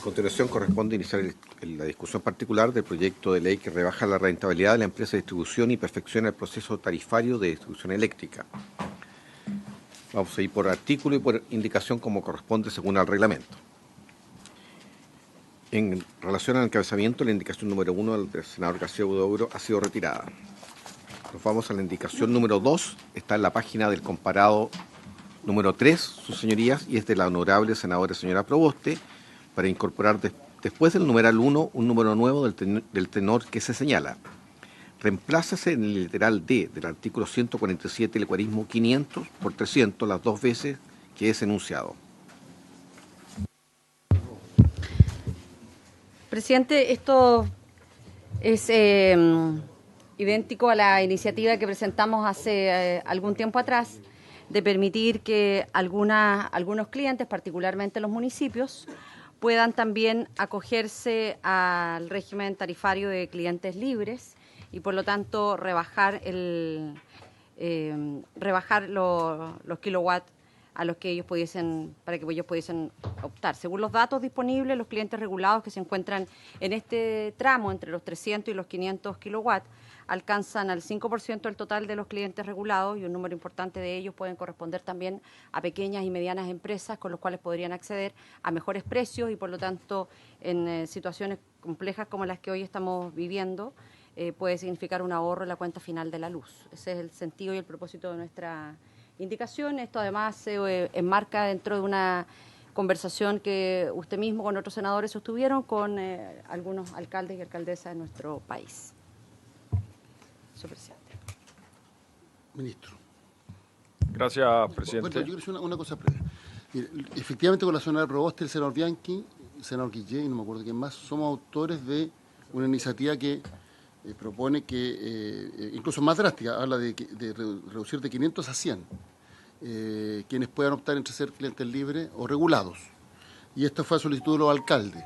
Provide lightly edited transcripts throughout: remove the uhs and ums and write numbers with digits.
A continuación corresponde iniciar la discusión particular del proyecto de ley que rebaja la rentabilidad de la empresa de distribución y perfecciona el proceso tarifario de distribución eléctrica. Vamos a ir por artículo y por indicación como corresponde según el reglamento. En relación al encabezamiento, la indicación número 1 del senador García Huidobro ha sido retirada. Nos vamos a la indicación número 2, está en la página del comparado número 3, sus señorías, y es de la honorable senadora señora Proboste, para incorporar después del numeral 1 un número nuevo del tenor que se señala. Reemplácese en el literal D del artículo 147 el guarismo 500 por 300 las dos veces que es enunciado. Presidente, esto es idéntico a la iniciativa que presentamos hace algún tiempo atrás de permitir que algunos clientes, particularmente los municipios, puedan también acogerse al régimen tarifario de clientes libres y por lo tanto rebajar los kilowatts a los que ellos para que ellos pudiesen optar. Según los datos disponibles, los clientes regulados que se encuentran en este tramo entre los 300 y los 500 kilowatts alcanzan al 5% del total de los clientes regulados y un número importante de ellos pueden corresponder también a pequeñas y medianas empresas con los cuales podrían acceder a mejores precios y por lo tanto en situaciones complejas como las que hoy estamos viviendo puede significar un ahorro en la cuenta final de la luz. Ese es el sentido y el propósito de nuestra indicación. Esto además se enmarca dentro de una conversación que usted mismo con otros senadores sostuvieron con algunos alcaldes y alcaldesas de nuestro país. Señor presidente. Ministro. Gracias, presidente. Bueno, yo quiero decir una cosa previa. Mire, efectivamente, con la senadora Proboste, el senador Bianchi, el senador Guillé, y no me acuerdo quién más, somos autores de una iniciativa que propone que, incluso más drástica, habla de reducir de 500 a 100 quienes puedan optar entre ser clientes libres o regulados. Y esta fue a solicitud de los alcaldes.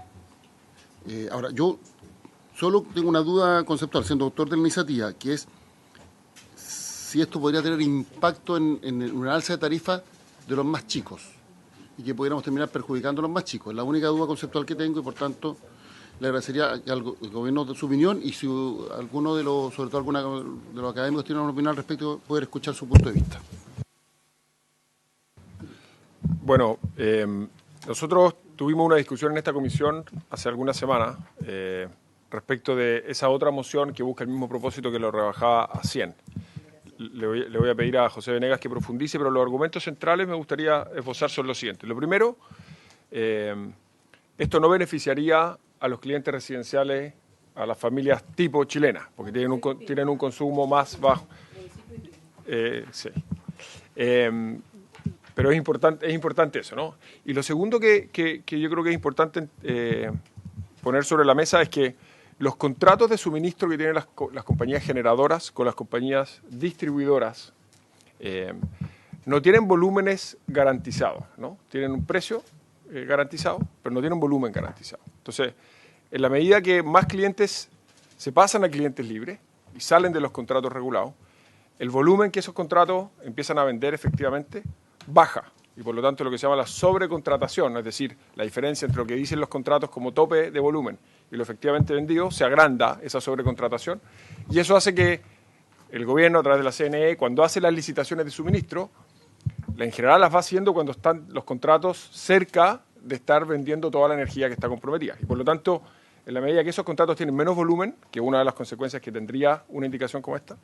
Ahora, yo solo tengo una duda conceptual, siendo autor de la iniciativa, que es si esto podría tener impacto en una alza de tarifa de los más chicos y que pudiéramos terminar perjudicando a los más chicos. Es la única duda conceptual que tengo y, por tanto, le agradecería al gobierno de su opinión y si alguno de los, sobre todo alguna de los académicos tiene una opinión al respecto, poder escuchar su punto de vista. Bueno, nosotros tuvimos una discusión en esta comisión hace algunas semanas respecto de esa otra moción que busca el mismo propósito que lo rebajaba a 100. Le voy a pedir a José Venegas que profundice, pero los argumentos centrales me gustaría esbozar son los siguientes. Lo primero, esto no beneficiaría a los clientes residenciales, a las familias tipo chilenas, porque tienen un consumo más bajo. Sí. Pero es importante eso, ¿no? Y lo segundo que yo creo que es importante poner sobre la mesa es que los contratos de suministro que tienen las compañías generadoras con las compañías distribuidoras no tienen volúmenes garantizados, ¿no? Tienen un precio garantizado, pero no tienen volumen garantizado. Entonces, en la medida que más clientes se pasan a clientes libres y salen de los contratos regulados, el volumen que esos contratos empiezan a vender efectivamente baja y por lo tanto lo que se llama la sobrecontratación, es decir, la diferencia entre lo que dicen los contratos como tope de volumen y lo efectivamente vendido, se agranda esa sobrecontratación y eso hace que el gobierno a través de la CNE, cuando hace las licitaciones de suministro, en general las va haciendo cuando están los contratos cerca de estar vendiendo toda la energía que está comprometida y por lo tanto, en la medida que esos contratos tienen menos volumen, que una de las consecuencias que tendría una indicación como esta,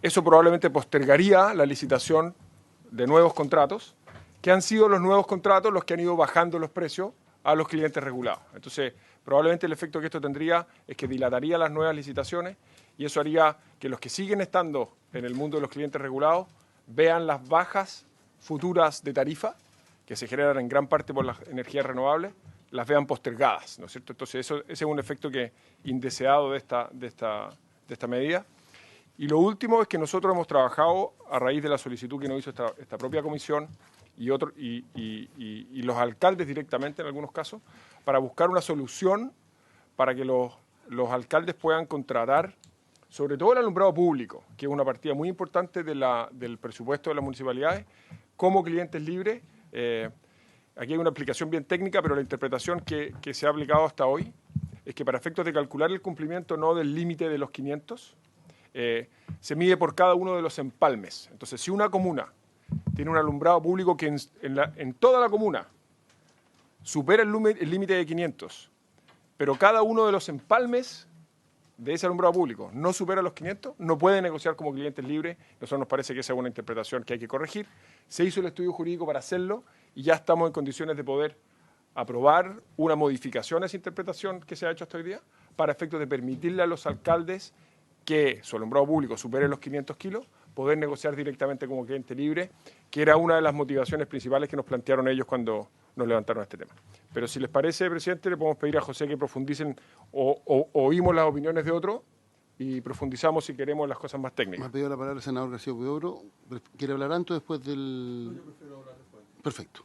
eso probablemente postergaría la licitación de nuevos contratos, que han sido los nuevos contratos los que han ido bajando los precios a los clientes regulados. Entonces, probablemente el efecto que esto tendría es que dilataría las nuevas licitaciones y eso haría que los que siguen estando en el mundo de los clientes regulados vean las bajas futuras de tarifa, que se generan en gran parte por las energías renovables, las vean postergadas, ¿no es cierto? Entonces, ese es un efecto indeseado de esta medida. Y lo último es que nosotros hemos trabajado a raíz de la solicitud que nos hizo esta propia comisión y los alcaldes directamente en algunos casos, para buscar una solución para que los alcaldes puedan contratar, sobre todo el alumbrado público, que es una partida muy importante del presupuesto de las municipalidades, como clientes libres, aquí hay una aplicación bien técnica, pero la interpretación que se ha aplicado hasta hoy es que para efectos de calcular el cumplimiento no del límite de los 500, se mide por cada uno de los empalmes. Entonces, si una comuna tiene un alumbrado público que en toda la comuna supera el límite de 500, pero cada uno de los empalmes de ese alumbrado público no supera los 500, no puede negociar como clientes libres. Nosotros nos parece que esa es una interpretación que hay que corregir. Se hizo el estudio jurídico para hacerlo y ya estamos en condiciones de poder aprobar una modificación a esa interpretación que se ha hecho hasta hoy día para efectos de permitirle a los alcaldes que su alumbrado público supere los 500 kilos, poder negociar directamente como cliente libre, que era una de las motivaciones principales que nos plantearon ellos cuando nos levantaron este tema. Pero si les parece, presidente, le podemos pedir a José que profundicen o oímos las opiniones de otros y profundizamos si queremos las cosas más técnicas. Me ha pedido la palabra el senador García Huidobro. ¿Quiere hablar antes o después del...? No, yo prefiero hablar después. Perfecto.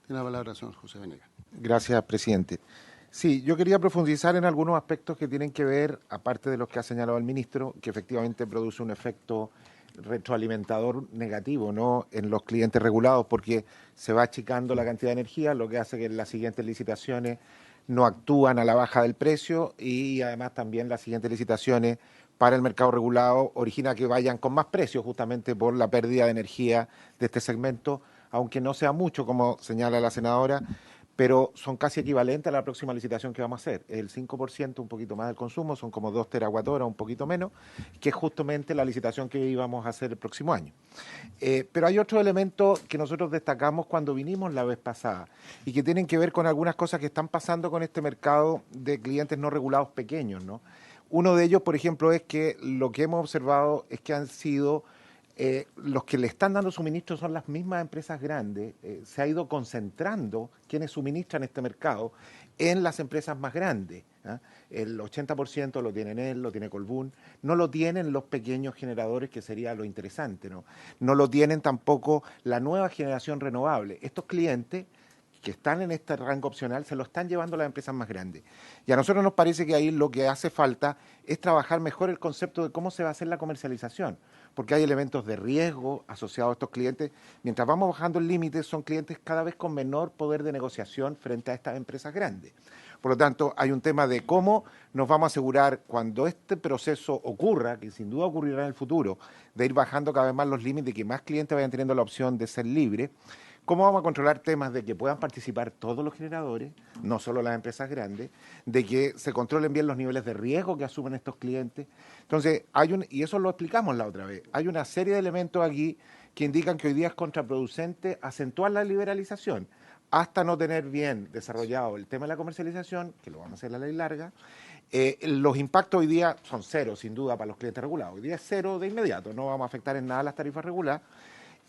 Tiene la palabra el señor José Venegas. Gracias, presidente. Sí, yo quería profundizar en algunos aspectos que tienen que ver, aparte de los que ha señalado el ministro, que efectivamente produce un efecto retroalimentador negativo, ¿no?, en los clientes regulados, porque se va achicando la cantidad de energía, lo que hace que en las siguientes licitaciones no actúan a la baja del precio y además también las siguientes licitaciones para el mercado regulado origina que vayan con más precio justamente por la pérdida de energía de este segmento, aunque no sea mucho, como señala la senadora, pero son casi equivalentes a la próxima licitación que vamos a hacer. El 5%, un poquito más del consumo, son como 2 terawatt-horas, un poquito menos, que es justamente la licitación que íbamos a hacer el próximo año. Pero hay otro elemento que nosotros destacamos cuando vinimos la vez pasada y que tienen que ver con algunas cosas que están pasando con este mercado de clientes no regulados pequeños, ¿no? Uno de ellos, por ejemplo, es que lo que hemos observado es que han sido... los que le están dando suministro son las mismas empresas grandes, se ha ido concentrando quienes suministran este mercado en las empresas más grandes. El 80% lo tiene Enel, lo tiene Colbún, no lo tienen los pequeños generadores, que sería lo interesante, no lo tienen tampoco la nueva generación renovable. Estos clientes que están en este rango opcional se lo están llevando las empresas más grandes. Y a nosotros nos parece que ahí lo que hace falta es trabajar mejor el concepto de cómo se va a hacer la comercialización, porque hay elementos de riesgo asociados a estos clientes. Mientras vamos bajando el límite, son clientes cada vez con menor poder de negociación frente a estas empresas grandes. Por lo tanto, hay un tema de cómo nos vamos a asegurar cuando este proceso ocurra, que sin duda ocurrirá en el futuro, de ir bajando cada vez más los límites, de que más clientes vayan teniendo la opción de ser libres. ¿Cómo vamos a controlar temas de que puedan participar todos los generadores, no solo las empresas grandes, de que se controlen bien los niveles de riesgo que asumen estos clientes? Entonces, y eso lo explicamos la otra vez, hay una serie de elementos aquí que indican que hoy día es contraproducente acentuar la liberalización hasta no tener bien desarrollado el tema de la comercialización, que lo vamos a hacer la ley larga. Los impactos hoy día son cero, sin duda, para los clientes regulados. Hoy día es cero de inmediato, no vamos a afectar en nada las tarifas reguladas.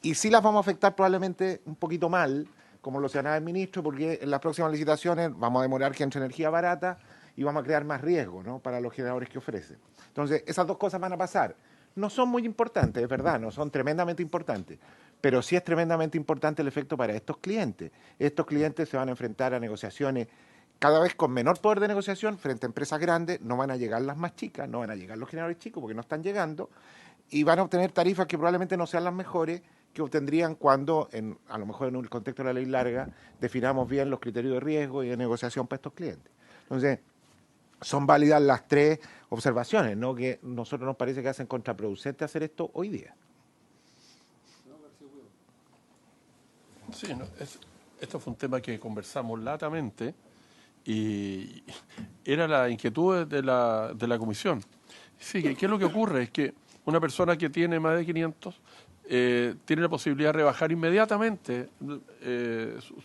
Y sí las vamos a afectar probablemente un poquito mal, como lo señalaba el ministro, porque en las próximas licitaciones vamos a demorar que entre energía barata y vamos a crear más riesgo, ¿no?, para los generadores que ofrecen. Entonces, esas dos cosas van a pasar. No son muy importantes, es verdad, no son tremendamente importantes, pero sí es tremendamente importante el efecto para estos clientes. Estos clientes se van a enfrentar a negociaciones cada vez con menor poder de negociación frente a empresas grandes, no van a llegar las más chicas, no van a llegar los generadores chicos porque no están llegando, y van a obtener tarifas que probablemente no sean las mejores que obtendrían cuando, a lo mejor en el contexto de la ley larga, definamos bien los criterios de riesgo y de negociación para estos clientes. Entonces, son válidas las tres observaciones, ¿no?, que nosotros nos parece que hacen contraproducente hacer esto hoy día. Sí, esto fue un tema que conversamos latamente y era la inquietud de la comisión. Sí, ¿qué es lo que ocurre? Es que una persona que tiene más de 500 tiene la posibilidad de rebajar inmediatamente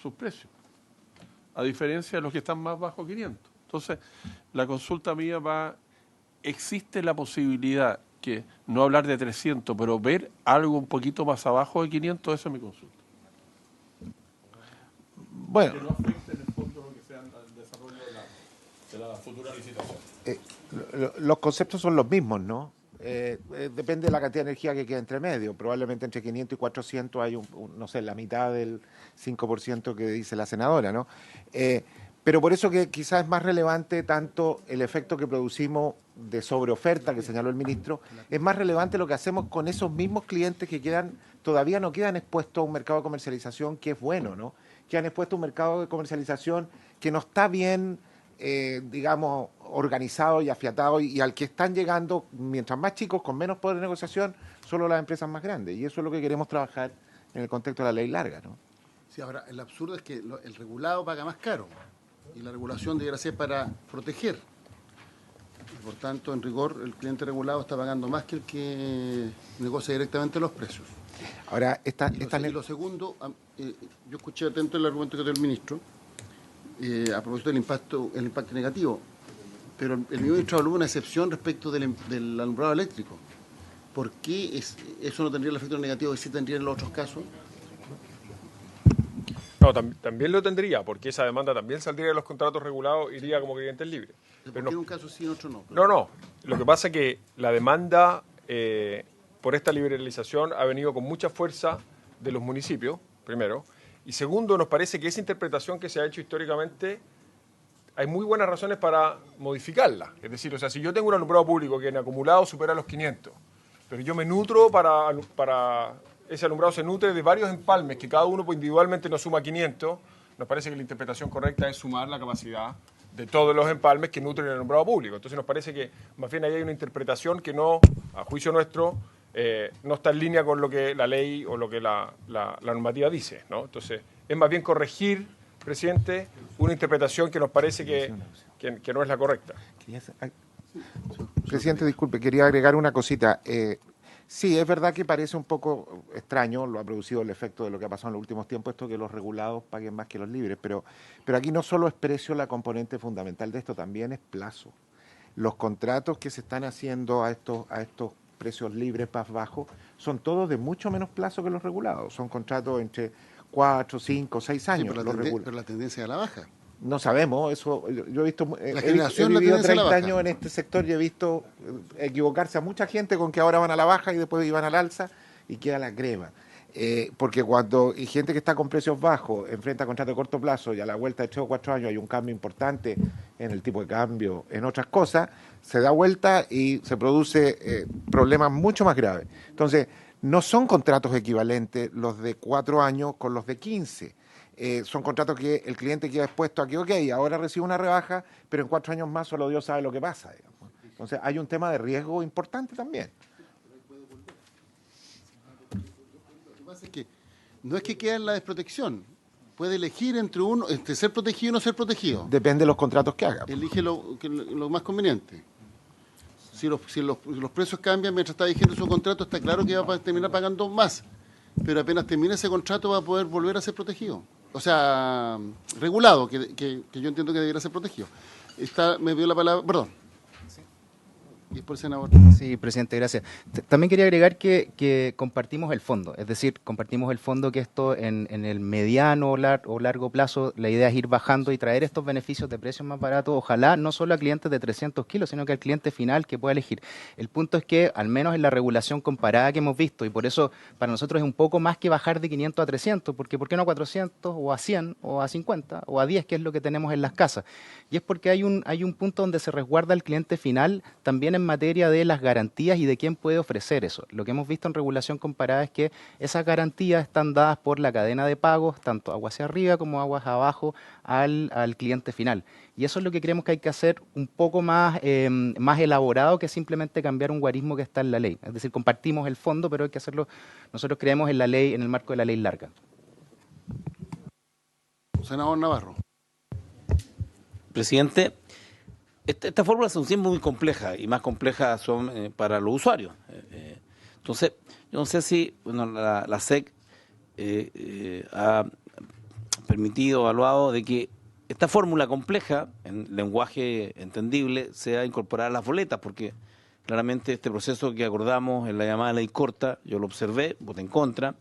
sus precios, a diferencia de los que están más bajo 500. Entonces, la consulta mía existe la posibilidad que, no hablar de 300, pero ver algo un poquito más abajo de 500, esa es mi consulta. Bueno, que no afecte en el fondo lo que sea el desarrollo de la futura licitación. los conceptos son los mismos, ¿no? Depende de la cantidad de energía que queda entre medio. Probablemente entre 500 y 400 hay no sé, la mitad del 5% que dice la senadora, ¿no? Pero por eso que quizás es más relevante tanto el efecto que producimos de sobreoferta que señaló el ministro, es más relevante lo que hacemos con esos mismos clientes que todavía no quedan expuestos a un mercado de comercialización que es bueno, ¿no? Quedan expuestos a un mercado de comercialización que no está bien, digamos, organizado y afiatado y al que están llegando, mientras más chicos, con menos poder de negociación, solo las empresas más grandes. Y eso es lo que queremos trabajar en el contexto de la ley larga, ¿no? Sí, ahora, el absurdo es que el regulado paga más caro y la regulación debería ser para proteger. Y por tanto, en rigor, el cliente regulado está pagando más que el que negocia directamente los precios. Ahora, Y lo segundo, yo escuché atento el argumento que dio el ministro a propósito del impacto negativo, pero el ministro habló de una excepción respecto del alumbrado eléctrico. ¿Por qué eso no tendría el efecto negativo que sí tendría en los otros casos? No, también lo tendría, porque esa demanda también saldría de los contratos regulados, iría como clientes libres. ¿Por qué en un caso sí y en otro no? No. Lo que pasa es que la demanda por esta liberalización ha venido con mucha fuerza de los municipios, primero. Y segundo, nos parece que esa interpretación que se ha hecho históricamente, hay muy buenas razones para modificarla. Es decir, o sea, si yo tengo un alumbrado público que en acumulado supera los 500, pero yo me nutro para ese alumbrado se nutre de varios empalmes, que cada uno individualmente nos suma 500, nos parece que la interpretación correcta es sumar la capacidad de todos los empalmes que nutren el alumbrado público. Entonces nos parece que más bien ahí hay una interpretación que no, a juicio nuestro, no está en línea con lo que la ley o lo que la normativa dice, ¿no? Entonces es más bien corregir, presidente, una interpretación que nos parece que no es la correcta. Presidente, disculpe, quería agregar una cosita. Sí, es verdad que parece un poco extraño, lo ha producido el efecto de lo que ha pasado en los últimos tiempos, esto que los regulados paguen más que los libres, pero aquí no solo es precio la componente fundamental de esto, también es plazo. Los contratos que se están haciendo a estos precios libres más bajos son todos de mucho menos plazo que los regulados, son contratos entre 4, 5, 6 años. Sí, pero la tendencia es a la baja. No sabemos, eso yo he visto, La generación he vivido la tendencia 30 a la baja. años en este sector y he visto equivocarse a mucha gente con que ahora van a la baja y después iban al alza y queda la crema. Porque cuando hay gente que está con precios bajos enfrenta contratos de corto plazo y a la vuelta de 3 o 4 años hay un cambio importante en el tipo de cambio, en otras cosas, se da vuelta y se produce problemas mucho más graves. Entonces, no son contratos equivalentes los de 4 años con los de 15. Son contratos que el cliente queda expuesto a que, ok, ahora recibe una rebaja, pero en 4 años más solo Dios sabe lo que pasa, digamos. Entonces hay un tema de riesgo importante también. Lo que pasa es que no es que quede en la desprotección. Puede elegir entre ser protegido y no ser protegido. Depende de los contratos que haga. Elige lo más conveniente. Si los precios cambian mientras está vigente su contrato, está claro que va a terminar pagando más. Pero apenas termine ese contrato va a poder volver a ser protegido. O sea, regulado, que yo entiendo que debería ser protegido. Me dio la palabra, perdón. Y después el senador. Sí, presidente, gracias. También quería agregar que compartimos el fondo, es decir, compartimos el fondo que esto en el mediano o largo plazo, la idea es ir bajando y traer estos beneficios de precios más baratos, ojalá no solo a clientes de 300 kilos, sino que al cliente final que pueda elegir. El punto es que, al menos en la regulación comparada que hemos visto, y por eso para nosotros es un poco más que bajar de 500 a 300, porque ¿por qué no a 400 o a 100 o a 50 o a 10, que es lo que tenemos en las casas? Y es porque hay un punto donde se resguarda el cliente final también en materia de las garantías y de quién puede ofrecer eso. Lo que hemos visto en regulación comparada es que esas garantías están dadas por la cadena de pagos, tanto aguas hacia arriba como aguas abajo al cliente final. Y eso es lo que creemos que hay que hacer un poco más elaborado que simplemente cambiar un guarismo que está en la ley. Es decir, compartimos el fondo, pero hay que hacerlo, nosotros creemos en la ley, en el marco de la ley larga. Senador Navarro. Presidente, esta fórmula son siempre muy compleja y más complejas son para los usuarios. Entonces, yo no sé si la SEC ha permitido, evaluado de que esta fórmula compleja, en lenguaje entendible, sea incorporada a las boletas, porque claramente este proceso que acordamos en la llamada ley corta, yo lo observé, voté en contra,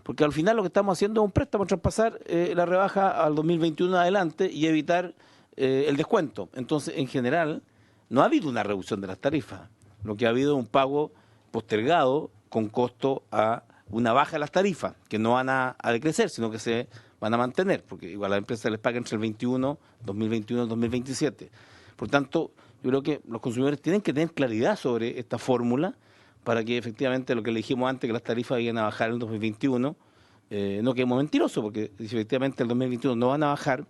porque al final lo que estamos haciendo es un préstamo, traspasar la rebaja al 2021 adelante y evitar el descuento. Entonces, en general, no ha habido una reducción de las tarifas. Lo que ha habido es un pago postergado con costo a una baja de las tarifas, que no van a decrecer, sino que se van a mantener, porque igual a las empresas les pagan entre el 2021 y 2027. Por tanto, yo creo que los consumidores tienen que tener claridad sobre esta fórmula para que efectivamente lo que le dijimos antes, que las tarifas iban a bajar en el 2021, no quedemos mentirosos, porque si efectivamente el 2021 no van a bajar,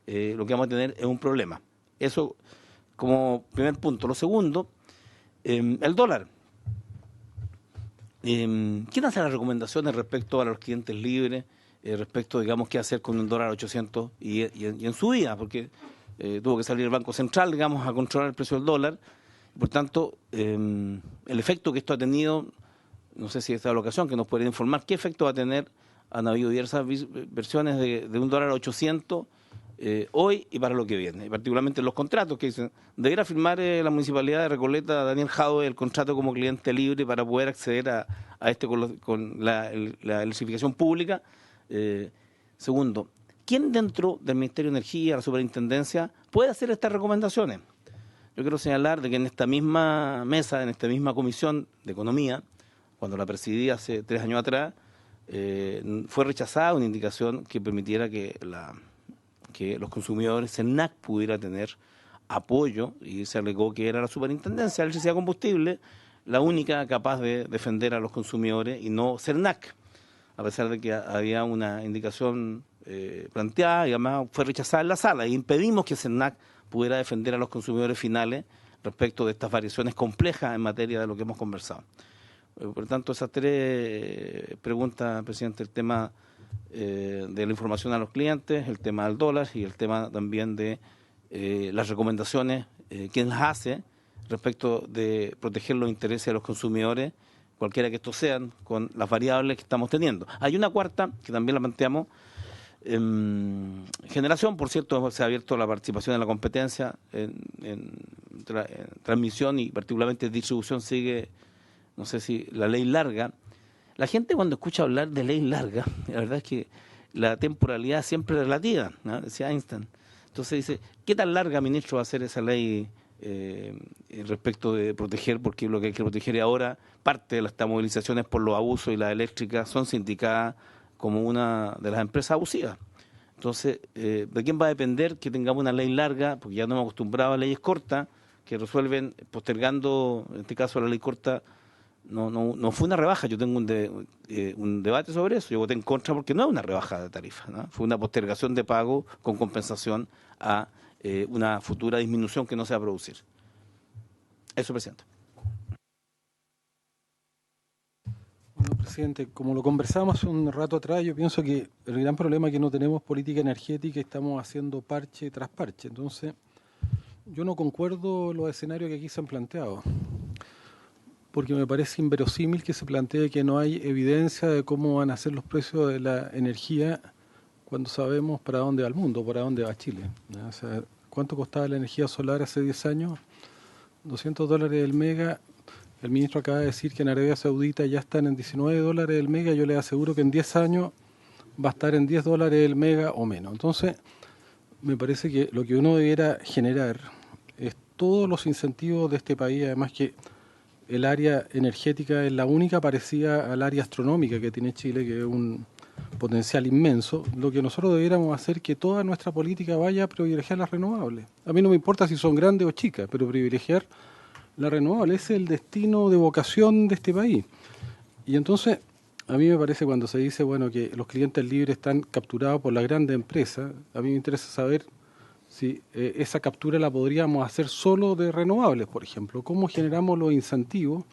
lo que vamos a tener es un problema. Eso como primer punto. Lo segundo, el dólar. ¿Quién hace las recomendaciones respecto a los clientes libres, respecto, digamos, qué hacer con un dólar a 800 y en su día? Porque tuvo que salir el Banco Central, digamos, a controlar el precio del dólar. Por tanto, el efecto que esto ha tenido, no sé si esta es la ocasión que nos podría informar, ¿qué efecto va a tener? Han habido diversas versiones de un dólar a 800 hoy y para lo que viene, y particularmente los contratos que dicen, deberá firmar la Municipalidad de Recoleta, Daniel Jadwe, el contrato como cliente libre para poder acceder a este con la licitación pública. Segundo, ¿quién dentro del Ministerio de Energía, la Superintendencia, puede hacer estas recomendaciones? Yo quiero señalar de que en esta misma mesa, en esta misma Comisión de Economía, cuando la presidí hace 3 años atrás, fue rechazada una indicación que permitiera que los consumidores, CERNAC, pudiera tener apoyo, y se alegó que era la Superintendencia de Electricidad y Combustible la única capaz de defender a los consumidores y no CERNAC, a pesar de que había una indicación planteada y además fue rechazada en la sala, y impedimos que CERNAC pudiera defender a los consumidores finales respecto de estas variaciones complejas en materia de lo que hemos conversado. Por lo tanto, esas 3 preguntas, presidente, el tema de la información a los clientes, el tema del dólar y el tema también de las recomendaciones, quién las hace respecto de proteger los intereses de los consumidores, cualquiera que estos sean, con las variables que estamos teniendo. Hay una cuarta, que también la planteamos, generación, por cierto, se ha abierto la participación en la competencia, en transmisión y particularmente distribución sigue, no sé si la ley larga. La gente cuando escucha hablar de ley larga, la verdad es que la temporalidad siempre es relativa, ¿no? Decía Einstein. Entonces dice, ¿qué tan larga, ministro, va a ser esa ley respecto de proteger? Porque lo que hay que proteger ahora, parte de las movilizaciones por los abusos y las eléctricas son sindicadas como una de las empresas abusivas. Entonces, ¿de quién va a depender que tengamos una ley larga? Porque ya no hemos acostumbrado a leyes cortas que resuelven postergando, en este caso la ley corta, no fue una rebaja. Yo tengo un debate sobre eso. Yo voté en contra porque no es una rebaja de tarifa, ¿no? Fue una postergación de pago con compensación a una futura disminución que no se va a producir. Eso, presidente. Bueno, presidente, como lo conversamos hace un rato atrás, yo pienso que el gran problema es que no tenemos política energética y estamos haciendo parche tras parche. Entonces, yo no concuerdo los escenarios que aquí se han planteado, porque me parece inverosímil que se plantee que no hay evidencia de cómo van a ser los precios de la energía cuando sabemos para dónde va el mundo, para dónde va Chile, ¿no? O sea, ¿cuánto costaba la energía solar hace 10 años? $200 el mega. El ministro acaba de decir que en Arabia Saudita ya están en $19 el mega. Yo le aseguro que en 10 años va a estar en $10 el mega o menos. Entonces, me parece que lo que uno debiera generar es todos los incentivos de este país, además que el área energética es la única parecida al área astronómica que tiene Chile, que es un potencial inmenso. Lo que nosotros debiéramos hacer es que toda nuestra política vaya a privilegiar las renovables. A mí no me importa si son grandes o chicas, pero privilegiar la renovable es el destino de vocación de este país. Y entonces, a mí me parece cuando se dice, bueno, que los clientes libres están capturados por las grandes empresas, a mí me interesa saber si esa captura la podríamos hacer solo de renovables, por ejemplo. ¿Cómo generamos los incentivos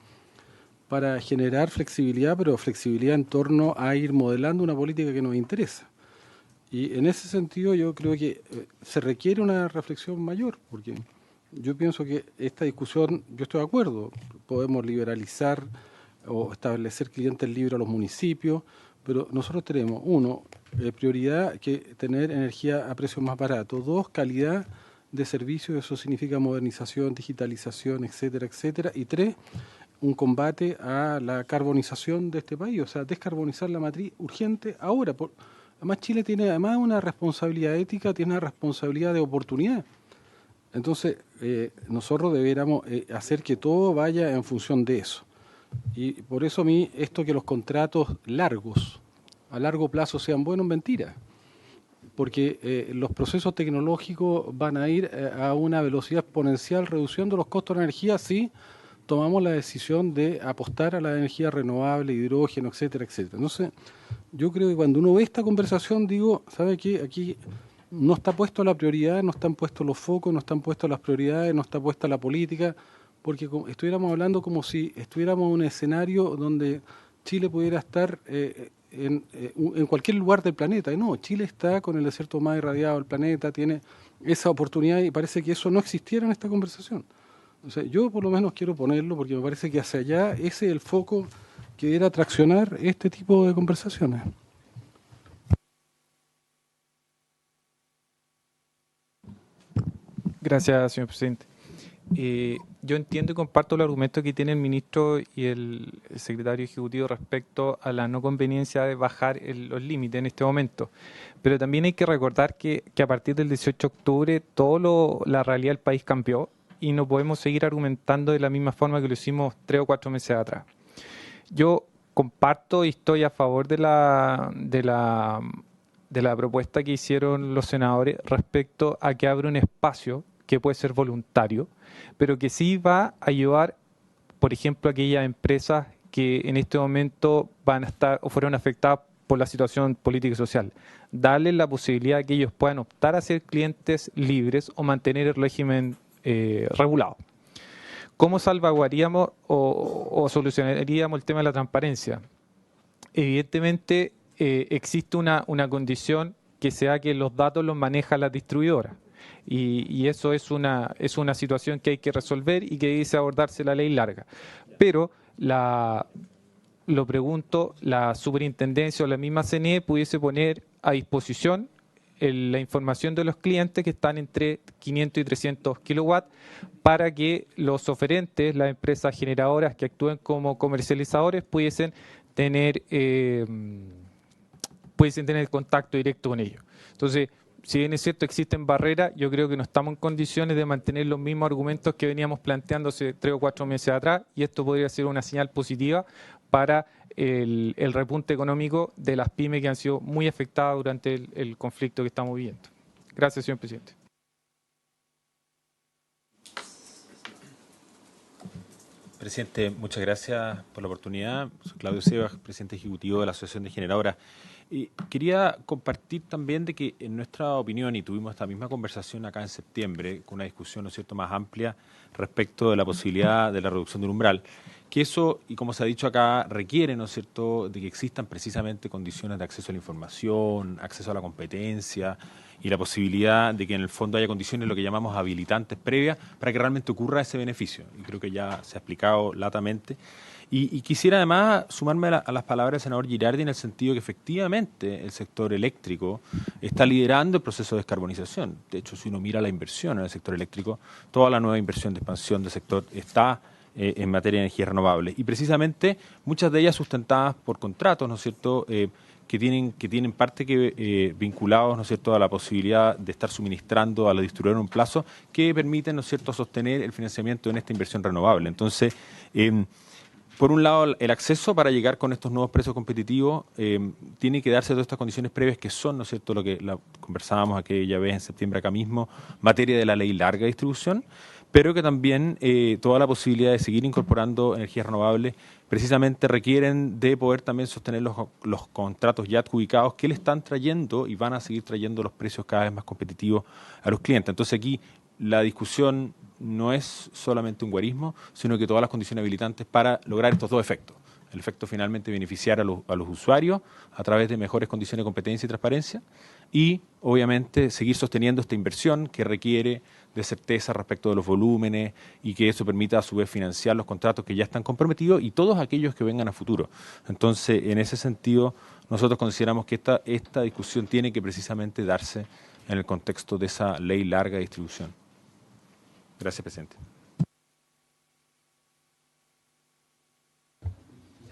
para generar flexibilidad, pero flexibilidad en torno a ir modelando una política que nos interesa? Y en ese sentido yo creo que se requiere una reflexión mayor, porque yo pienso que esta discusión, yo estoy de acuerdo, podemos liberalizar o establecer clientes libres a los municipios, pero nosotros tenemos, 1, prioridad que tener energía a precios más baratos, 2, calidad de servicio, eso significa modernización, digitalización, etcétera, etcétera, y 3, un combate a la carbonización de este país, o sea, descarbonizar la matriz urgente ahora. Además, Chile tiene además una responsabilidad ética, tiene una responsabilidad de oportunidad. Entonces, nosotros deberíamos hacer que todo vaya en función de eso. Y por eso a mí, esto que los contratos largos, a largo plazo, sean buenos, mentira. porque los procesos tecnológicos van a ir a una velocidad exponencial, reduciendo los costos de la energía si tomamos la decisión de apostar a la energía renovable, hidrógeno, etcétera, etcétera. Entonces, yo creo que cuando uno ve esta conversación, digo, ¿sabe qué? Aquí no está puesto la prioridad, no están puestos los focos, no están puestas las prioridades, no está puesta la política, porque estuviéramos hablando como si estuviéramos en un escenario donde Chile pudiera estar en cualquier lugar del planeta. Y no, Chile está con el desierto más irradiado del planeta, tiene esa oportunidad y parece que eso no existiera en esta conversación. O sea, yo por lo menos quiero ponerlo porque me parece que hacia allá ese es el foco que debiera traccionar este tipo de conversaciones. Gracias, señor presidente. Yo entiendo y comparto el argumento que tiene el ministro y el secretario ejecutivo respecto a la no conveniencia de bajar los límites en este momento. Pero también hay que recordar que a partir del 18 de octubre la realidad del país cambió y no podemos seguir argumentando de la misma forma que lo hicimos 3 o 4 meses atrás. Yo comparto y estoy a favor de la propuesta que hicieron los senadores respecto a que abre un espacio que puede ser voluntario, pero que sí va a ayudar, por ejemplo, a aquellas empresas que en este momento van a estar o fueron afectadas por la situación política y social. Darles la posibilidad de que ellos puedan optar a ser clientes libres o mantener el régimen regulado. ¿Cómo salvaguardaríamos o solucionaríamos el tema de la transparencia? Evidentemente existe una condición que sea que los datos los maneja la distribuidora. Y eso es una situación que hay que resolver y que debe abordarse la ley larga. Pero lo pregunto, la superintendencia o la misma CNE pudiese poner a disposición la información de los clientes que están entre 500 y 300 kilowatts para que los oferentes, las empresas generadoras que actúen como comercializadores pudiesen tener contacto directo con ellos. Entonces, si bien es cierto existen barreras, yo creo que no estamos en condiciones de mantener los mismos argumentos que veníamos planteando hace 3 o 4 meses atrás, y esto podría ser una señal positiva para el repunte económico de las pymes que han sido muy afectadas durante el conflicto que estamos viviendo. Gracias, señor presidente. Presidente, muchas gracias por la oportunidad. Soy Claudio Sebas, presidente ejecutivo de la Asociación de Generadoras. Quería compartir también de que en nuestra opinión, y tuvimos esta misma conversación acá en septiembre, con una discusión, ¿no es cierto?, más amplia respecto de la posibilidad de la reducción del umbral, que eso, y como se ha dicho acá, requiere, ¿no es cierto?, de que existan precisamente condiciones de acceso a la información, acceso a la competencia y la posibilidad de que en el fondo haya condiciones, lo que llamamos habilitantes previas, para que realmente ocurra ese beneficio. Y creo que ya se ha explicado latamente. Y quisiera además sumarme a las palabras del senador Girardi en el sentido que efectivamente el sector eléctrico está liderando el proceso de descarbonización. De hecho, si uno mira la inversión en el sector eléctrico, toda la nueva inversión de expansión del sector está en materia de energías renovables. Y precisamente muchas de ellas sustentadas por contratos, ¿no es cierto?, que tienen parte vinculados, ¿no es cierto?, a la posibilidad de estar suministrando a la distribuidora en un plazo que permiten, ¿no es cierto?, sostener el financiamiento en esta inversión renovable. Entonces, por un lado, el acceso para llegar con estos nuevos precios competitivos tiene que darse todas estas condiciones previas que son, ¿no es cierto?, lo que conversábamos aquella vez en septiembre acá mismo, materia de la ley larga de distribución, pero que también toda la posibilidad de seguir incorporando energías renovables precisamente requieren de poder también sostener los contratos ya adjudicados que le están trayendo y van a seguir trayendo los precios cada vez más competitivos a los clientes. Entonces aquí la discusión no es solamente un guarismo, sino que todas las condiciones habilitantes para lograr estos dos efectos. El efecto finalmente beneficiar a los usuarios a través de mejores condiciones de competencia y transparencia y, obviamente, seguir sosteniendo esta inversión que requiere de certeza respecto de los volúmenes y que eso permita, a su vez, financiar los contratos que ya están comprometidos y todos aquellos que vengan a futuro. Entonces, en ese sentido, nosotros consideramos que esta discusión tiene que precisamente darse en el contexto de esa ley larga de distribución. Gracias, presidente.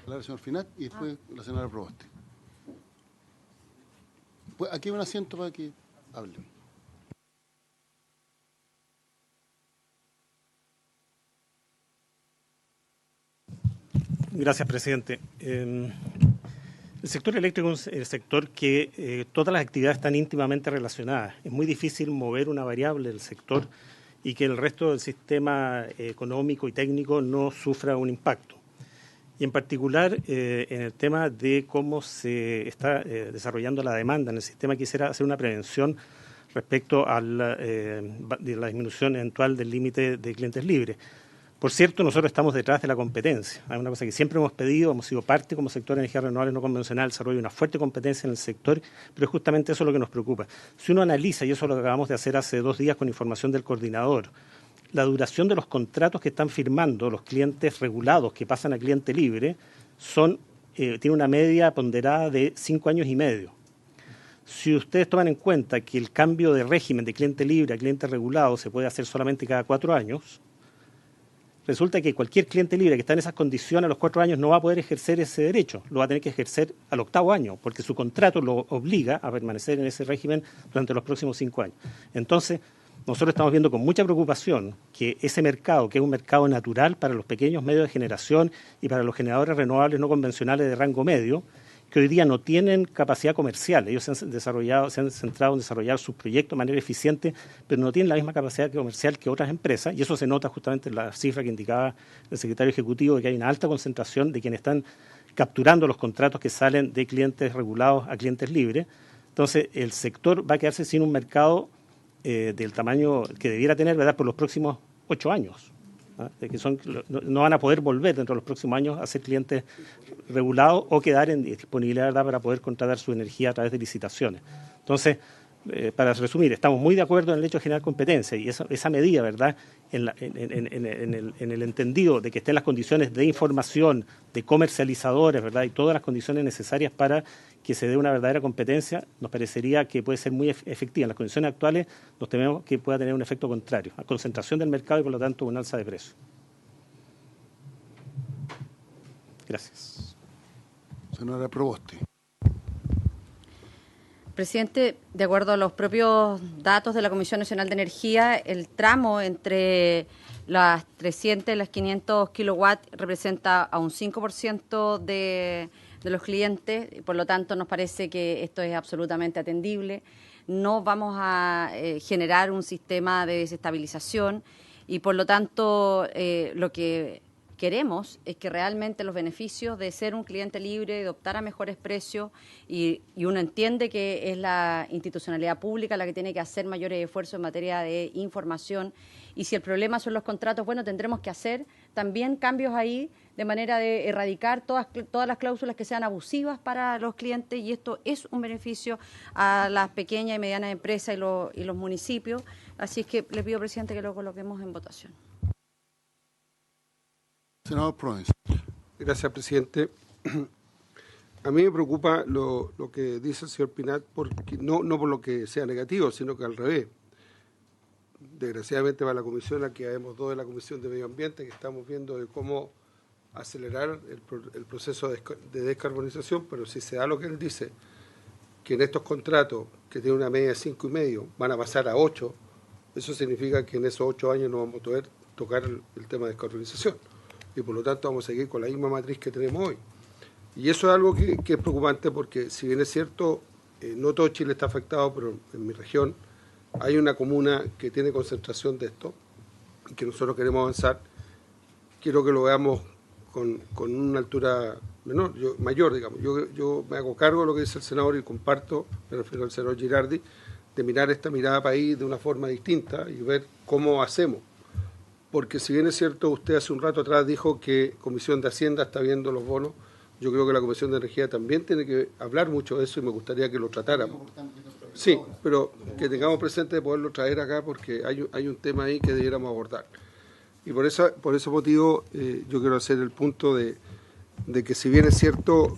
El señor Finat y después la señora Proboste. Pues aquí hay un asiento para que hable. Gracias, presidente. El sector eléctrico es el sector que todas las actividades están íntimamente relacionadas. Es muy difícil mover una variable del sector y que el resto del sistema económico y técnico no sufra un impacto. Y en particular, en el tema de cómo se está desarrollando la demanda en el sistema, quisiera hacer una prevención respecto a de la disminución eventual del límite de clientes libres. Por cierto, nosotros estamos detrás de la competencia. Hay una cosa que siempre hemos pedido, hemos sido parte como sector de energías renovables no convencional, desarrollo de una fuerte competencia en el sector, pero es justamente eso lo que nos preocupa. Si uno analiza, y eso es lo que acabamos de hacer hace 2 días con información del coordinador, la duración de los contratos que están firmando los clientes regulados que pasan a cliente libre tiene una media ponderada de 5 años y medio. Si ustedes toman en cuenta que el cambio de régimen de cliente libre a cliente regulado se puede hacer solamente cada 4 años, resulta que cualquier cliente libre que está en esas condiciones a los 4 años no va a poder ejercer ese derecho, lo va a tener que ejercer al 8º año, porque su contrato lo obliga a permanecer en ese régimen durante los próximos 5 años. Entonces, nosotros estamos viendo con mucha preocupación que ese mercado, que es un mercado natural para los pequeños medios de generación y para los generadores renovables no convencionales de rango medio, que hoy día no tienen capacidad comercial. Ellos se han centrado en desarrollar sus proyectos de manera eficiente, pero no tienen la misma capacidad comercial que otras empresas, y eso se nota justamente en la cifra que indicaba el secretario ejecutivo, de que hay una alta concentración de quienes están capturando los contratos que salen de clientes regulados a clientes libres. Entonces, el sector va a quedarse sin un mercado del tamaño que debiera tener, ¿verdad?, por los próximos 8 años. De que no van a poder volver dentro de los próximos años a ser clientes regulados o quedar en disponibilidad, ¿verdad?, para poder contratar su energía a través de licitaciones. Entonces, para resumir, estamos muy de acuerdo en el hecho de generar competencia y esa medida, ¿verdad?, en el entendido de que estén las condiciones de información, de comercializadores, ¿verdad?, y todas las condiciones necesarias para que se dé una verdadera competencia, nos parecería que puede ser muy efectiva. En las condiciones actuales nos tememos que pueda tener un efecto contrario, a concentración del mercado y por lo tanto una alza de precios. Gracias. Senadora Proboste. Presidente, de acuerdo a los propios datos de la Comisión Nacional de Energía, el tramo entre las 300 y las 500 kilowatts representa a un 5% de los clientes, y por lo tanto nos parece que esto es absolutamente atendible. No vamos a generar un sistema de desestabilización y por lo tanto lo que queremos es que realmente los beneficios de ser un cliente libre, de optar a mejores precios, y uno entiende que es la institucionalidad pública la que tiene que hacer mayores esfuerzos en materia de información, y si el problema son los contratos, bueno, tendremos que hacer también cambios ahí de manera de erradicar todas las cláusulas que sean abusivas para los clientes, y esto es un beneficio a las pequeñas y medianas empresas y los municipios. Así es que le pido, presidente, que lo coloquemos en votación. Senador Proens. Gracias, presidente. A mí me preocupa lo que dice el señor Pinat, porque no por lo que sea negativo, sino que al revés. Desgraciadamente para la comisión, aquí habemos 2 de la Comisión de Medio Ambiente, que estamos viendo de cómo acelerar el proceso de descarbonización, pero si se da lo que él dice, que en estos contratos, que tienen una media de 5,5, van a pasar a 8, eso significa que en esos 8 años no vamos a poder tocar el tema de descarbonización. Y por lo tanto vamos a seguir con la misma matriz que tenemos hoy. Y eso es algo que es preocupante, porque si bien es cierto, no todo Chile está afectado, pero en mi región hay una comuna que tiene concentración de esto y que nosotros queremos avanzar. Quiero que lo veamos con una altura mayor, digamos. Yo me hago cargo de lo que dice el senador y comparto, me refiero al senador Girardi, de mirar esta mirada país de una forma distinta y ver cómo hacemos. Porque si bien es cierto, usted hace un rato atrás dijo que Comisión de Hacienda está viendo los bonos, yo creo que la Comisión de Energía también tiene que hablar mucho de eso y me gustaría que lo tratáramos. Sí, pero que tengamos presente de poderlo traer acá, porque hay un tema ahí que debiéramos abordar. Y por ese motivo yo quiero hacer el punto de que si bien es cierto,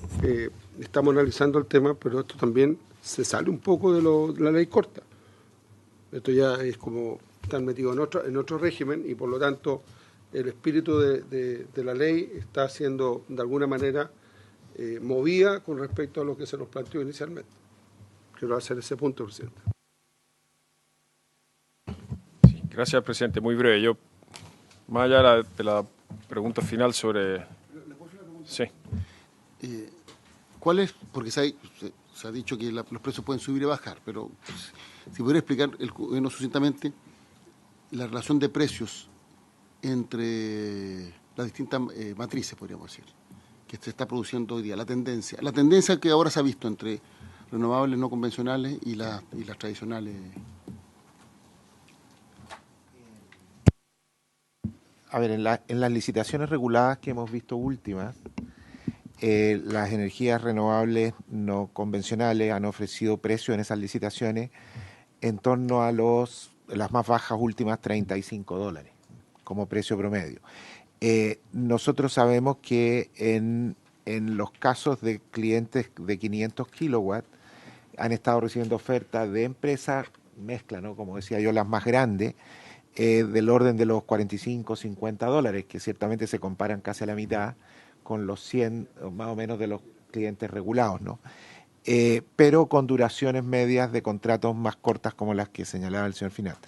estamos analizando el tema, pero esto también se sale un poco de la ley corta. Esto ya es como están metidos en otro régimen y por lo tanto el espíritu de la ley está siendo de alguna manera movida con respecto a lo que se nos planteó inicialmente. Quiero hacer ese punto, presidente. Sí, gracias, presidente. Muy breve. Yo, más allá de la pregunta final sobre... ¿Le puedo hacer una pregunta? Sí. ¿Cuál es? Porque se ha dicho que los precios pueden subir y bajar, pero si pudiera explicar el gobierno sucintamente la relación de precios entre las distintas matrices, podríamos decir, que se está produciendo hoy día, la tendencia que ahora se ha visto entre renovables no convencionales y las tradicionales. A ver, en las licitaciones reguladas que hemos visto últimas, las energías renovables no convencionales han ofrecido precios en esas licitaciones en torno a las más bajas últimas $35 como precio promedio. Nosotros sabemos que en los casos de clientes de 500 kilowatts han estado recibiendo ofertas de empresas mezcla, ¿no? Como decía yo, las más grandes, del orden de los $45-50, que ciertamente se comparan casi a la mitad con los 100 más o menos de los clientes regulados, ¿no? Pero con duraciones medias de contratos más cortas como las que señalaba el señor Finat.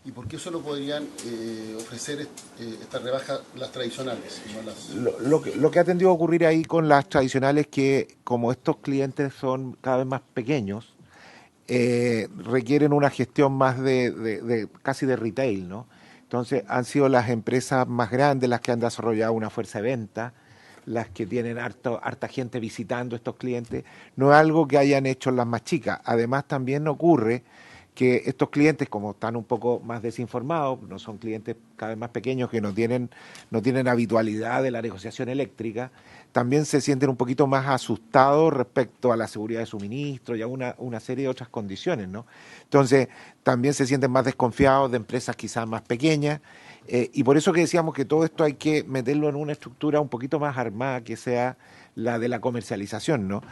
¿Y por qué solo podrían ofrecer esta rebaja las tradicionales? No Lo que ha tendido a ocurrir ahí con las tradicionales es que como estos clientes son cada vez más pequeños, requieren una gestión más casi de retail, ¿no? Entonces han sido las empresas más grandes las que han desarrollado una fuerza de venta, las que tienen harta gente visitando estos clientes. No es algo que hayan hecho las más chicas. Además también ocurre que estos clientes, como están un poco más desinformados, no son clientes cada vez más pequeños que no tienen habitualidad de la negociación eléctrica, también se sienten un poquito más asustados respecto a la seguridad de suministro y a una serie de otras condiciones, ¿no? Entonces, también se sienten más desconfiados de empresas quizás más pequeñas, y por eso que decíamos que todo esto hay que meterlo en una estructura un poquito más armada, que sea la de la comercialización, ¿no?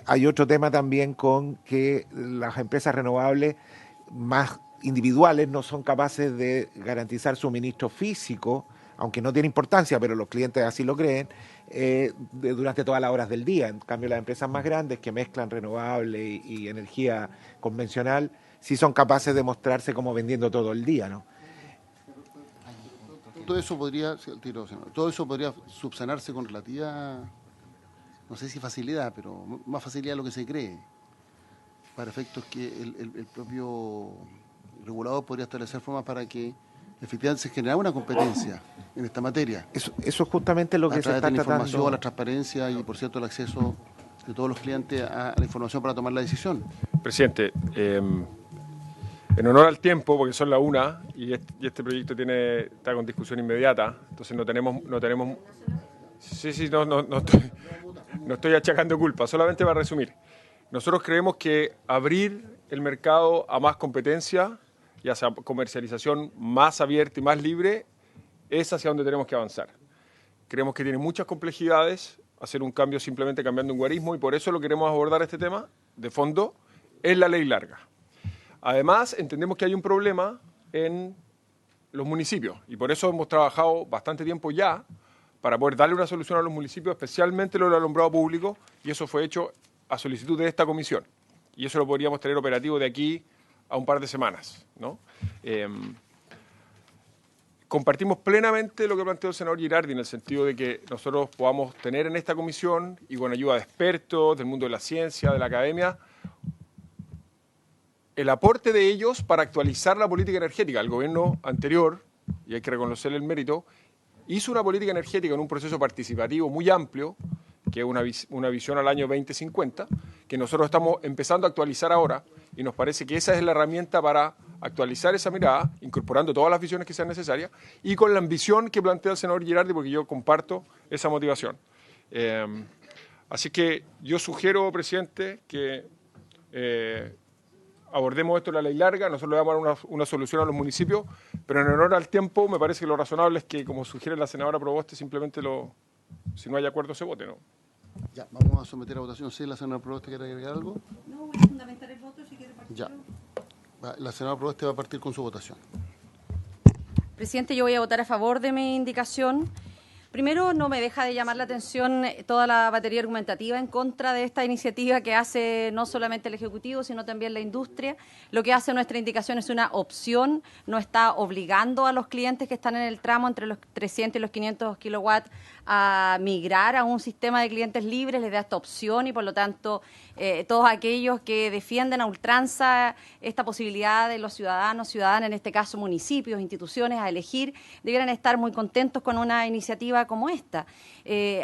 Hay otro tema también con que las empresas renovables más individuales no son capaces de garantizar suministro físico, aunque no tiene importancia, pero los clientes así lo creen, durante todas las horas del día. En cambio, las empresas más grandes que mezclan renovable y energía convencional sí son capaces de mostrarse como vendiendo todo el día, ¿no? Todo eso podría subsanarse con relativa, no sé si facilidad, pero más facilidad de lo que se cree, para efectos que el propio regulador podría establecer formas para que efectivamente se genere una competencia en esta materia. Eso es justamente lo que se está tratando. La información, la transparencia y, por cierto, el acceso de todos los clientes a la información para tomar la decisión. Presidente, en honor al tiempo, porque son las 1 y este proyecto está con discusión inmediata, entonces no tenemos sí, no estoy achacando culpa, solamente para resumir. Nosotros creemos que abrir el mercado a más competencia y hacia comercialización más abierta y más libre es hacia donde tenemos que avanzar. Creemos que tiene muchas complejidades hacer un cambio simplemente cambiando un guarismo, y por eso lo queremos abordar este tema de fondo en la ley larga. Además, entendemos que hay un problema en los municipios y por eso hemos trabajado bastante tiempo ya para poder darle una solución a los municipios, especialmente lo del alumbrado público, y eso fue hecho a solicitud de esta comisión. Y eso lo podríamos tener operativo de aquí a un par de semanas, ¿no? Compartimos plenamente lo que planteó el senador Girardi en el sentido de que nosotros podamos tener en esta comisión, y con ayuda de expertos del mundo de la ciencia, de la academia, el aporte de ellos para actualizar la política energética. El gobierno anterior, y hay que reconocerle el mérito, hizo una política energética en un proceso participativo muy amplio, que es una visión al año 2050, que nosotros estamos empezando a actualizar ahora, y nos parece que esa es la herramienta para actualizar esa mirada, incorporando todas las visiones que sean necesarias, y con la ambición que plantea el senador Girardi, porque yo comparto esa motivación. Así que yo sugiero, presidente, que abordemos esto en la ley larga. Nosotros le vamos a dar una solución a los municipios, pero en honor al tiempo me parece que lo razonable es que, como sugiere la senadora Proboste, simplemente si no hay acuerdo se vote, ¿no? Ya, vamos a someter a votación. ¿Sí, la senadora Proboste quiere agregar algo? No, voy a fundamentar el voto si quiere partir. Ya. La senadora Proboste va a partir con su votación. Presidente, yo voy a votar a favor de mi indicación Primero, no me deja de llamar la atención toda la batería argumentativa en contra de esta iniciativa que hace no solamente el Ejecutivo, sino también la industria. Lo que hace nuestra indicación es una opción, no está obligando a los clientes que están en el tramo entre los 300 y los 500 kilowatts a migrar a un sistema de clientes libres, les da esta opción y por lo tanto todos aquellos que defienden a ultranza esta posibilidad de los ciudadanos, ciudadanas, en este caso municipios, instituciones, a elegir, debieran estar muy contentos con una iniciativa como esta.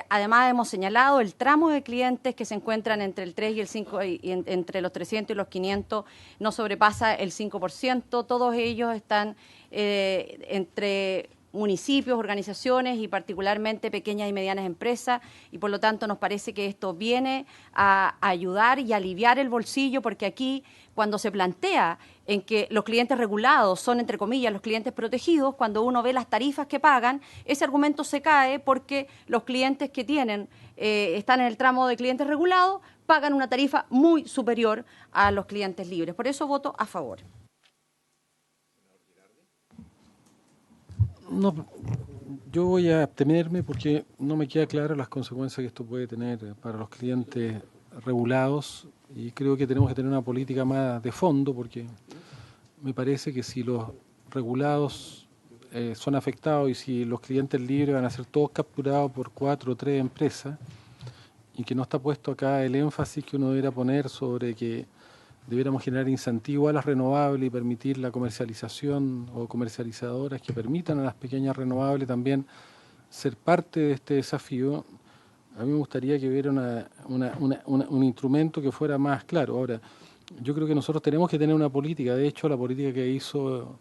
Además, hemos señalado el tramo de clientes que se encuentran entre el 3 y el 5, entre los 300 y los 500, no sobrepasa el 5%. Todos ellos están entre municipios, organizaciones y particularmente pequeñas y medianas empresas, y por lo tanto nos parece que esto viene a ayudar y aliviar el bolsillo, porque aquí cuando se plantea en que los clientes regulados son, entre comillas, los clientes protegidos, cuando uno ve las tarifas que pagan, ese argumento se cae porque los clientes que tienen, están en el tramo de clientes regulados, pagan una tarifa muy superior a los clientes libres. Por eso voto a favor. No, yo voy a abstenerme porque no me queda claro las consecuencias que esto puede tener para los clientes regulados, y creo que tenemos que tener una política más de fondo, porque me parece que si los regulados son afectados y si los clientes libres van a ser todos capturados por 4 o 3 empresas, y que no está puesto acá el énfasis que uno debería poner sobre que debiéramos generar incentivos a las renovables y permitir la comercialización o comercializadoras que permitan a las pequeñas renovables también ser parte de este desafío. A mí me gustaría que hubiera un instrumento que fuera más claro. Ahora, yo creo que nosotros tenemos que tener una política. De hecho, la política que hizo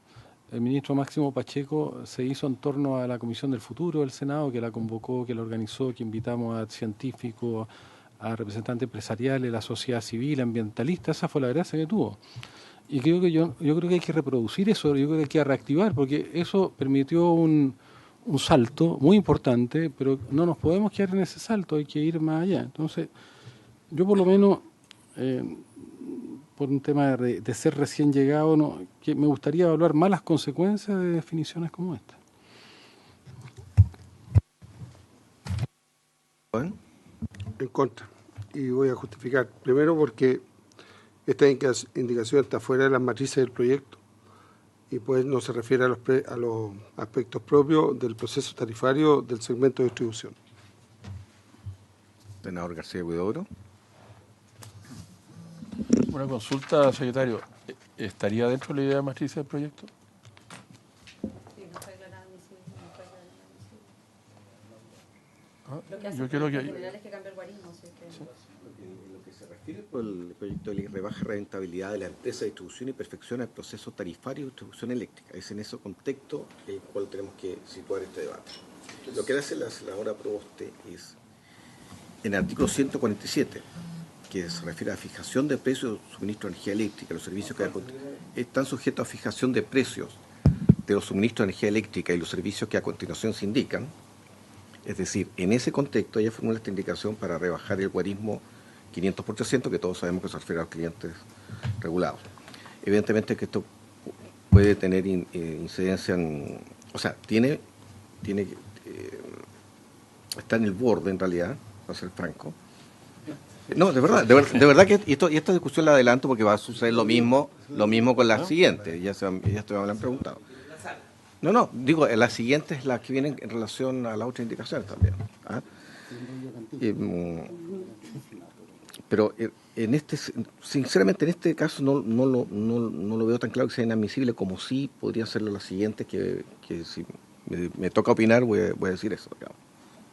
el ministro Máximo Pacheco se hizo en torno a la Comisión del Futuro del Senado, que la convocó, que la organizó, que invitamos a científicos, a representantes empresariales, la sociedad civil, ambientalista. Esa fue la gracia que tuvo. Y creo que yo creo que hay que reproducir eso, yo creo que hay que reactivar, porque eso permitió un salto muy importante, pero no nos podemos quedar en ese salto, hay que ir más allá. Entonces, yo por lo menos, por un tema de ser recién llegado, no, que me gustaría evaluar más las consecuencias de definiciones como esta. En contra. Y voy a justificar. Primero porque esta indicación está fuera de las matrices del proyecto y pues no se refiere a los aspectos propios del proceso tarifario del segmento de distribución. Senador García Huidobro. Una consulta, secretario. ¿Estaría dentro de la idea de matriz del proyecto? Yo creo que Lo que se refiere por el proyecto de ley rebaja rentabilidad de la empresa de distribución y perfecciona el proceso tarifario de distribución eléctrica. Es en ese contexto en el cual tenemos que situar este debate. Lo que hace la senadora Proboste es, en el artículo 147, que se refiere a fijación de precios de suministro de energía eléctrica, los servicios que están sujetos a fijación de precios de los suministros de energía eléctrica y los servicios que a continuación se indican. Es decir, en ese contexto ella formula esta indicación para rebajar el guarismo 500 por 300, que todos sabemos que se refiere a los clientes regulados. Evidentemente que esto puede tener incidencia en... O sea, está en el borde en realidad, para ser franco. No, de verdad que esta discusión la adelanto porque va a suceder lo mismo con la siguiente, ya se me han preguntado. No, digo, la siguiente es la que viene en relación a las otras indicaciones también. ¿Ah? Pero sinceramente en este caso no lo veo tan claro que sea inadmisible como sí podría serlo la siguiente, que si me toca opinar voy a decir eso, digamos,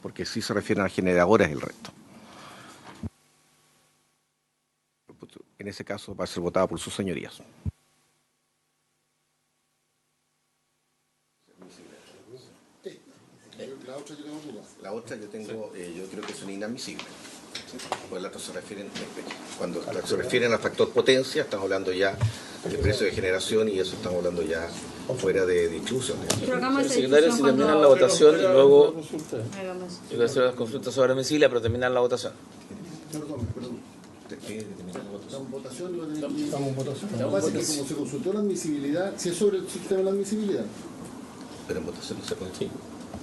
porque sí se refieren a generadores el resto. En ese caso va a ser votada por sus señorías. La otra yo creo que son inadmisibles. Pues la otra cuando se refieren al factor potencia, estamos hablando ya de precio de generación y eso estamos hablando ya fuera de distribución. Secretario, si terminan la votación y luego yo voy a hacer las consultas sobre admisible, pero terminan la votación. Estamos en votación. Lo que pasa es que como se consultó la admisibilidad, si es sobre el sistema de la admisibilidad. Pero en votación no se consigue.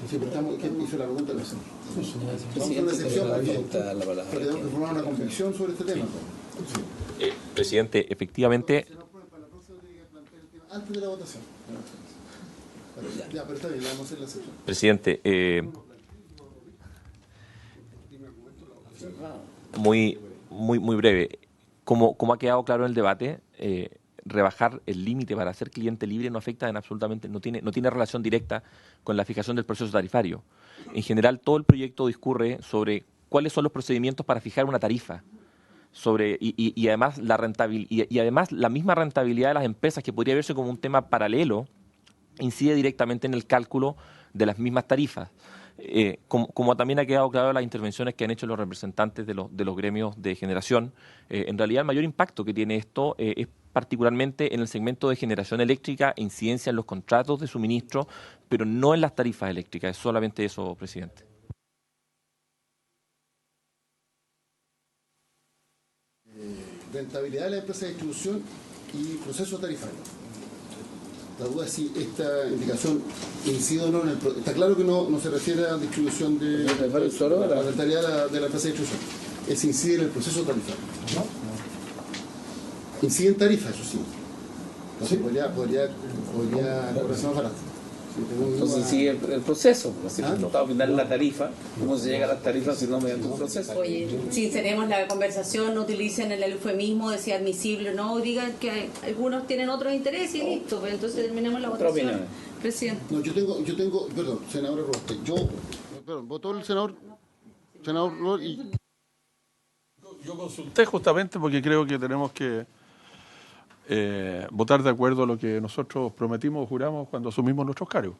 Sí, pero estamos, ¿quién hizo la pregunta? Vamos a hacer una excepción porque tenemos que formar una convicción sobre este tema. Presidente, efectivamente... Antes de la votación. Ya, pero está bien, vamos a hacer la excepción. Presidente, muy breve. Como ha quedado claro en el debate, rebajar el límite para ser cliente libre no afecta en absolutamente, no tiene relación directa con la fijación del proceso tarifario. En general, todo el proyecto discurre sobre cuáles son los procedimientos para fijar una tarifa, y además además la misma rentabilidad de las empresas, que podría verse como un tema paralelo, incide directamente en el cálculo de las mismas tarifas. Como también ha quedado claro en las intervenciones que han hecho los representantes de los gremios de generación, en realidad el mayor impacto que tiene esto es particularmente en el segmento de generación eléctrica e incidencia en los contratos de suministro, pero no en las tarifas eléctricas. Es solamente eso, presidente. Rentabilidad de la empresa de distribución y proceso tarifario. La duda es si esta indicación incide o no en el... Está claro que no se refiere a la distribución de la rentabilidad de la empresa de distribución. Es incide en el proceso tarifario. Incide en tarifa, eso sí. Entonces podría correrse más barato. Entonces sigue el proceso, si el Estado final la tarifa, ¿cómo se llega a las tarifas si no mediante un proceso? Oye, sinceremos la conversación, no utilicen el eufemismo de si admisible o no, digan que algunos tienen otros intereses y listo, pues entonces terminemos la votación. Presidente. No, yo tengo, perdón, senador Roste, votó el senador y... Yo consulté justamente porque creo que tenemos que votar de acuerdo a lo que nosotros prometimos o juramos cuando asumimos nuestros cargos.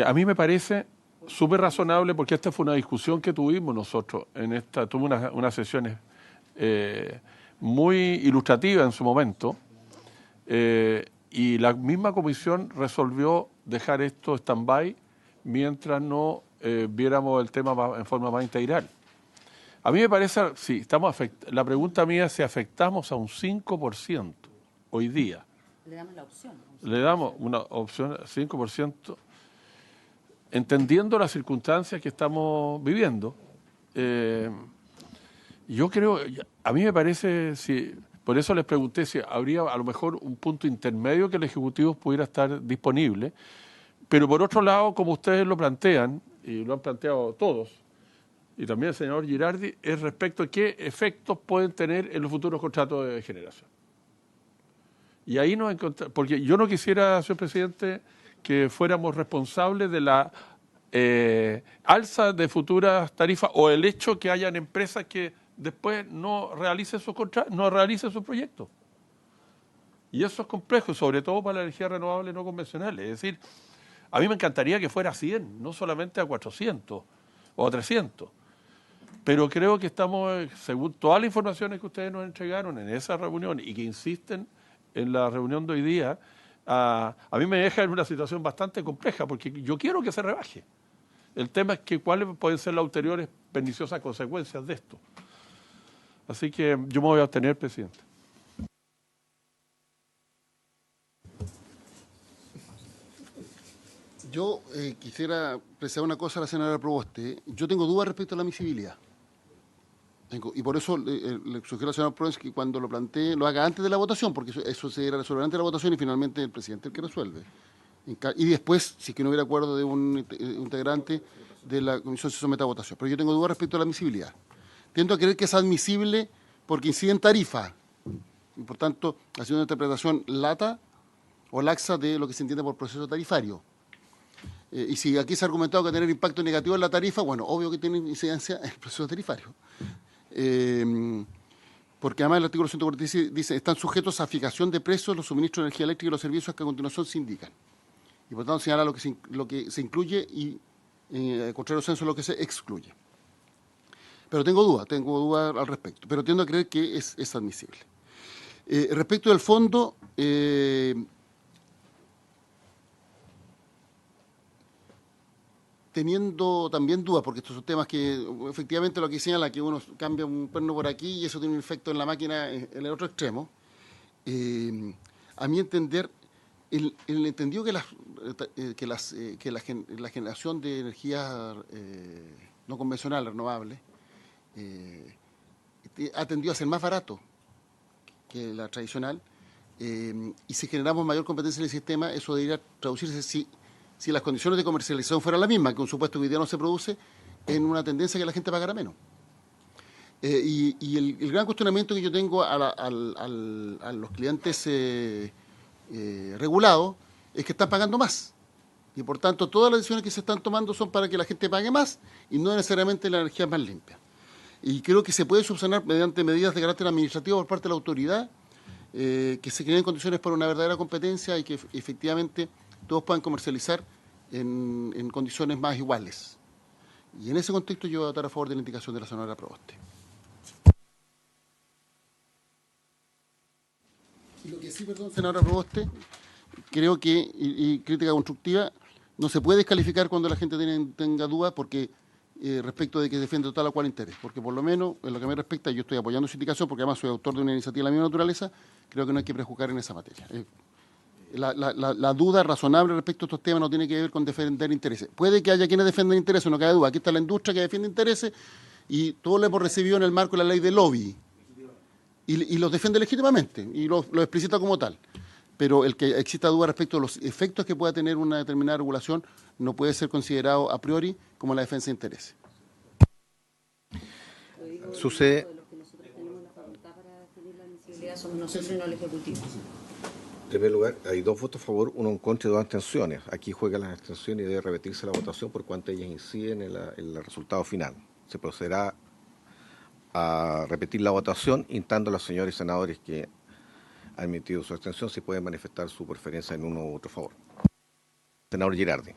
A mí me parece súper razonable, porque esta fue una discusión que tuvimos nosotros, tuvo unas sesiones muy ilustrativas en su momento, y la misma comisión resolvió dejar esto stand-by mientras no viéramos el tema en forma más integral. A mí me parece, sí, la pregunta mía es si afectamos a un 5% hoy día. Le damos la opción. Le damos una opción, 5%, entendiendo las circunstancias que estamos viviendo. Yo creo, a mí me parece, por eso les pregunté si habría a lo mejor un punto intermedio que el Ejecutivo pudiera estar disponible, pero por otro lado, como ustedes lo plantean, y lo han planteado todos, y también el señor Girardi, es respecto a qué efectos pueden tener en los futuros contratos de generación. Y ahí nos encontramos, porque yo no quisiera, señor presidente, que fuéramos responsables de la alza de futuras tarifas o el hecho que hayan empresas que después no realicen sus contratos, no realicen sus proyectos. Y eso es complejo, sobre todo para la energía renovable no convencional. Es decir, a mí me encantaría que fuera a 100, no solamente a 400 o a 300. Pero creo que estamos, según todas las informaciones que ustedes nos entregaron en esa reunión y que insisten en la reunión de hoy día, a mí me deja en una situación bastante compleja, porque yo quiero que se rebaje. El tema es que cuáles pueden ser las ulteriores perniciosas consecuencias de esto. Así que yo me voy a abstener, presidente. Yo quisiera precisar una cosa a la senadora Proboste. Yo tengo dudas respecto a la admisibilidad. Y por eso le sugiero a la senadora Proboste que cuando lo plantee lo haga antes de la votación, porque eso se irá a resolver antes de la votación y finalmente el presidente el que resuelve. Y después, si es que no hubiera acuerdo de un integrante de la comisión, se somete a votación. Pero yo tengo dudas respecto a la admisibilidad. Tiendo a creer que es admisible porque incide en tarifa. Y por tanto, ha sido una interpretación lata o laxa de lo que se entiende por proceso tarifario. Y si aquí se ha argumentado que tener impacto negativo en la tarifa, bueno, obvio que tiene incidencia en el proceso tarifario. Porque además el artículo 146 dice, están sujetos a fijación de precios los suministros de energía eléctrica y los servicios que a continuación se indican. Y por tanto señala lo que se incluye y, contrario censo, lo que se excluye. Pero tengo dudas al respecto, pero tiendo a creer que es admisible. Respecto del fondo, teniendo también dudas, porque estos son temas que efectivamente lo que señala que uno cambia un perno por aquí y eso tiene un efecto en la máquina en el otro extremo. A mi entender, el entendido que la generación de energías no convencionales, renovables, ha tendido a ser más barato que la tradicional, y si generamos mayor competencia en el sistema, eso debería traducirse, si las condiciones de comercialización fueran las mismas, que un supuesto que hoy día no se produce, en una tendencia que la gente pagara menos. Y el gran cuestionamiento que yo tengo a los clientes regulados es que están pagando más. Y por tanto, todas las decisiones que se están tomando son para que la gente pague más y no necesariamente la energía más limpia. Y creo que se puede subsanar mediante medidas de carácter administrativo por parte de la autoridad, que se creen condiciones para una verdadera competencia y que efectivamente todos puedan comercializar en condiciones más iguales. Y en ese contexto yo voy a votar a favor de la indicación de la senadora Proboste. Y lo que sí, perdón, senadora Proboste, creo que, y crítica constructiva, no se puede descalificar cuando la gente tenga dudas porque respecto de que defiende total o cual interés. Porque por lo menos, en lo que me respecta, yo estoy apoyando su indicación porque además soy autor de una iniciativa de la misma naturaleza, creo que no hay que prejuzgar en esa materia. La duda razonable respecto a estos temas no tiene que ver con defender intereses. Puede que haya quienes defiendan intereses, no cabe duda. Aquí está la industria que defiende intereses y todos lo hemos recibido en el marco de la ley de lobby. Y los defiende legítimamente y lo explicita como tal. Pero el que exista duda respecto a los efectos que pueda tener una determinada regulación no puede ser considerado a priori como la defensa de intereses. Sucede. Somos nosotros y no el Ejecutivo. En primer lugar, hay 2 votos a favor, 1 en contra y 2 abstenciones. Aquí juegan las abstenciones y debe repetirse la votación por cuanto ellas inciden en el resultado final. Se procederá a repetir la votación, instando a los señores senadores que han emitido su abstención si pueden manifestar su preferencia en uno u otro favor. Senador Girardi.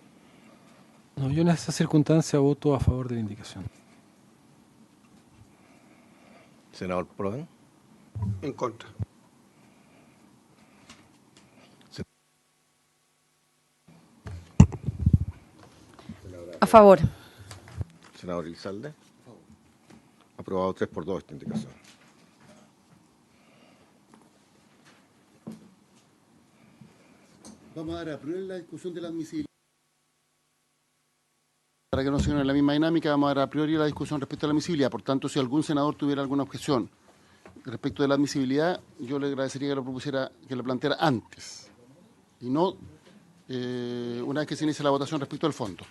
No, yo en esa circunstancia voto a favor de la indicación. Senador Prodan. En contra. A favor. Senador Elizalde. Aprobado 3-2 esta indicación. Vamos a dar a prueba la discusión de la admisibilidad. Para que no sigan en la misma dinámica, vamos a dar a priori la discusión respecto a la admisibilidad. Por tanto, si algún senador tuviera alguna objeción respecto de la admisibilidad, yo le agradecería que lo propusiera, que lo planteara antes y no una vez que se inicie la votación respecto al fondo.